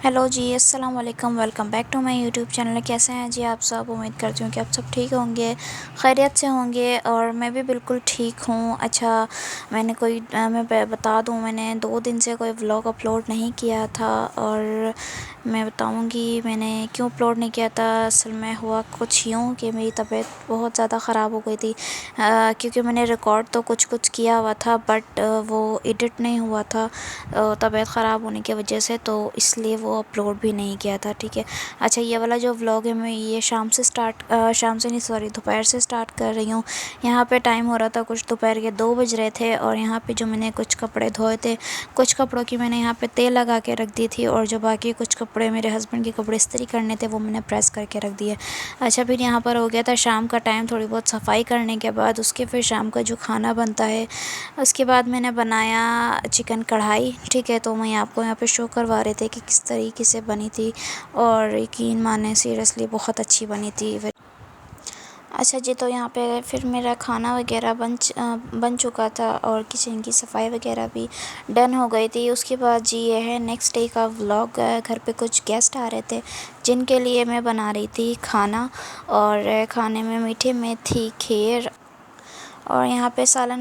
Hello जी, अस्सलाम वालेकुम। Welcome back to my YouTube channel. कैसे हैं जी आप सब? उम्मीद करती हूँ कि आप सब ठीक होंगे, खैरियत से होंगे और मैं भी बिल्कुल ठीक हूँ। अच्छा, मैं बता दूँ, मैंने 2 दिन से कोई व्लॉग अपलोड नहीं किया था और मैं बताऊँगी मैंने क्यों अपलोड नहीं किया था। असल में हुआ कुछ यूँ कि मेरी तबीयत बहुत ज़्यादा ख़राब हो गई थी, क्योंकि मैंने रिकॉर्ड तो कुछ कुछ किया हुआ था बट वो एडिट नहीं हुआ था तबीयत ख़राब होने की वजह से, तो इसलिए वो अपलोड भी नहीं किया था। ठीक है। अच्छा, ये वाला जो व्लॉग है मैं ये शाम से नहीं, सॉरी, दोपहर से स्टार्ट कर रही हूँ। यहाँ पे टाइम हो रहा था कुछ दोपहर के 2 बज रहे थे और यहाँ पे जो मैंने कुछ कपड़े धोए थे, कुछ कपड़ों की मैंने यहाँ पे तेल लगा के रख दी थी और जो बाकी कुछ कपड़े, मेरे हस्बैंड के कपड़े इस्त्री करने थे, वो मैंने प्रेस करके रख दिए। अच्छा, फिर यहाँ पर हो गया था शाम का टाइम। थोड़ी बहुत सफाई करने के बाद उसके फिर शाम का जो खाना बनता है, उसके बाद मैंने बनाया चिकन कढ़ाई। ठीक है, तो मैं आपको यहाँ पे शो करवा रहे थे कि किस तरीके से बनी थी और यकीन माने सीरियसली बहुत अच्छी बनी थी। अच्छा जी, तो यहाँ पे फिर मेरा खाना वगैरह बन चुका था और किचन की सफाई वगैरह भी डन हो गई थी। उसके बाद जी ये है नेक्स्ट डे का व्लॉग। घर पे कुछ गेस्ट आ रहे थे जिनके लिए मैं बना रही थी खाना, और खाने में मीठे में थी खीर और यहाँ पे सालन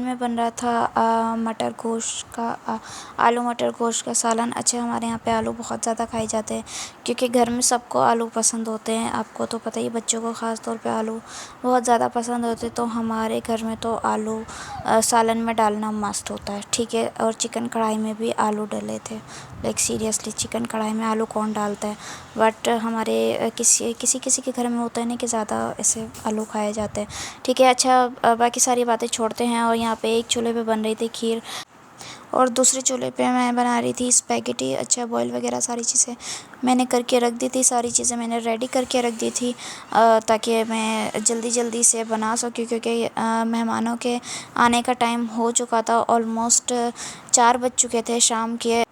में बन रहा था मटर गोश्त का, आलू मटर गोश्त का सालन। अच्छा, हमारे यहाँ पे आलू बहुत ज़्यादा खाए जाते हैं क्योंकि घर में सबको आलू पसंद होते हैं। आपको तो पता ही, बच्चों को ख़ास तौर पे आलू बहुत ज़्यादा पसंद होते हैं, तो हमारे घर में तो आलू सालन में डालना मस्त होता है। ठीक है, और चिकन कढ़ाई में भी आलू डले थे। लाइक सीरियसली, चिकन कढ़ाई में आलू कौन डालता है? बट हमारे किसी किसी किसी के घर में होता है ना कि ज़्यादा ऐसे आलू खाए जाते हैं। ठीक है। अच्छा, बाकी सारी बातें छोड़ते हैं और यहाँ पे एक चूल्हे पे बन रही थी खीर और दूसरे चूल्हे पे मैं बना रही थी स्पैगेटी। अच्छा, बॉईल वगैरह सारी चीज़ें मैंने करके रख दी थी, सारी चीज़ें मैंने रेडी करके रख दी थी ताकि मैं जल्दी जल्दी से बना सकूँ, क्योंकि मेहमानों के आने का टाइम हो चुका था। ऑलमोस्ट 4 बज चुके थे शाम के।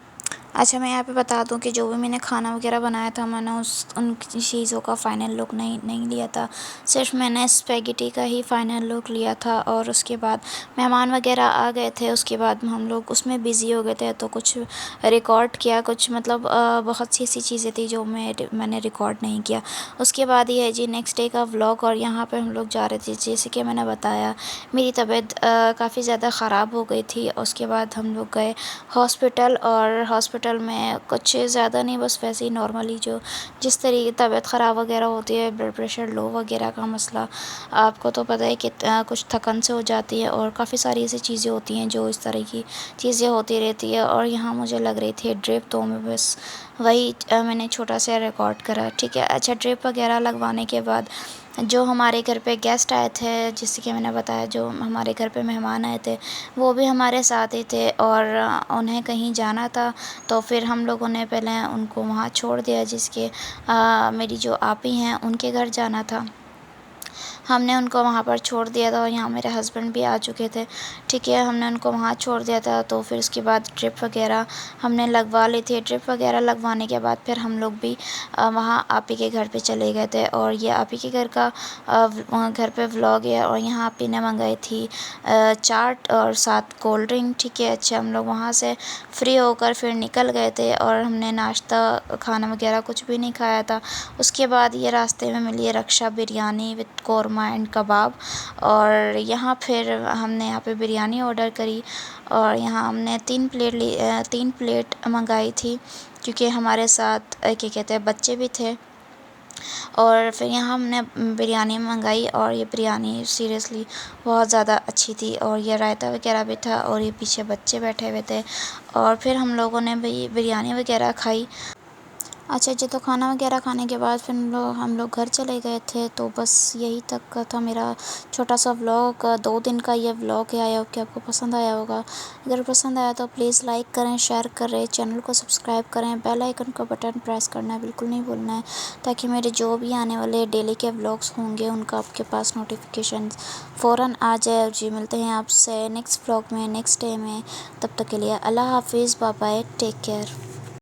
अच्छा, मैं यहाँ पे बता दूँ कि जो भी मैंने खाना वगैरह बनाया था, मैंने उन चीज़ों का फ़ाइनल लुक नहीं लिया था। सिर्फ मैंने स्पैगेटी का ही फ़ाइनल लुक लिया था और उसके बाद मेहमान वगैरह आ गए थे। उसके बाद हम लोग उसमें बिज़ी हो गए थे, तो कुछ रिकॉर्ड किया, कुछ मतलब बहुत सी ऐसी चीज़ें थी जो मैंने रिकॉर्ड नहीं किया। उसके बाद ये है जी नेक्स्ट डे का व्लॉग और यहाँ पर हम लोग जा रहे थे। जैसे कि मैंने बताया, मेरी तबीयत काफ़ी ज़्यादा ख़राब हो गई थी। उसके बाद हम लोग गए हॉस्पिटल और हॉस्पिटल में कुछ ज़्यादा नहीं, बस वैसे ही नॉर्मली जो जिस तरीके तबीयत ख़राब वगैरह होती है, ब्लड प्रेशर लो वगैरह का मसला, आपको तो पता है कि कुछ थकन से हो जाती है और काफ़ी सारी ऐसी चीज़ें होती हैं जो इस तरह की चीज़ें होती रहती है। और यहाँ मुझे लग रही थी ड्रिप, तो मैं बस वही मैंने छोटा सा रिकॉर्ड करा। ठीक है। अच्छा, ड्रिप वगैरह लगवाने के बाद जो हमारे घर पे गेस्ट आए थे, जैसे कि मैंने बताया, जो हमारे घर पे मेहमान आए थे, वो भी हमारे साथ ही थे और उन्हें कहीं जाना था, तो फिर हम लोगों ने पहले उनको वहाँ छोड़ दिया, जिसके मेरी जो आपी हैं उनके घर जाना था। हमने उनको वहाँ पर छोड़ दिया था और यहाँ मेरे हस्बैंड भी आ चुके थे। ठीक है, हमने उनको वहाँ छोड़ दिया था, तो फिर उसके बाद ड्रिप वगैरह हमने लगवा ली थी। ड्रिप वगैरह लगवाने के बाद फिर हम लोग भी वहाँ आपी के घर पे चले गए थे और ये आपी के घर का घर पे व्लॉग है। और यहाँ आपी ने मंगाई थी चाट और साथ कोल्ड ड्रिंक। ठीक है। अच्छा, हम लोग वहाँ से फ्री होकर फिर निकल गए थे और हमने नाश्ता खाना वगैरह कुछ भी नहीं खाया था। उसके बाद ये रास्ते में मिली रक्षा बिरयानी विद कौरमा एंड कबाब, और यहाँ फिर हमने यहाँ पे बिरयानी ऑर्डर करी और यहाँ हमने 3 प्लेट मंगाई थी, क्योंकि हमारे साथ क्या कहते हैं, बच्चे भी थे। और फिर यहाँ हमने बिरयानी मंगाई और ये बिरयानी सीरियसली बहुत ज़्यादा अच्छी थी और ये रायता वगैरह भी था और ये पीछे बच्चे बैठे हुए थे और फिर हम लोगों ने भी बिरयानी वगैरह खाई। अच्छा जी, तो खाना वगैरह खाने के बाद फिर हम लोग घर चले गए थे। तो बस यही तक का था मेरा छोटा सा व्लॉग। 2 दिन का ये व्लॉग है। आई होप कि आपको पसंद आया होगा। अगर पसंद आया तो प्लीज़ लाइक करें, शेयर करें, चैनल को सब्सक्राइब करें, बेल आइकन का बटन प्रेस करना है बिल्कुल नहीं भूलना है, ताकि मेरे जो भी आने वाले डेली के व्लॉग्स होंगे उनका आपके पास नोटिफिकेशन फ़ौरन आ जाए। और जी, मिलते हैं आपसे नेक्स्ट व्लॉग में, नेक्स्ट डे में। तब तक के लिए अल्लाह हाफिज़, बाय बाय, टेक केयर।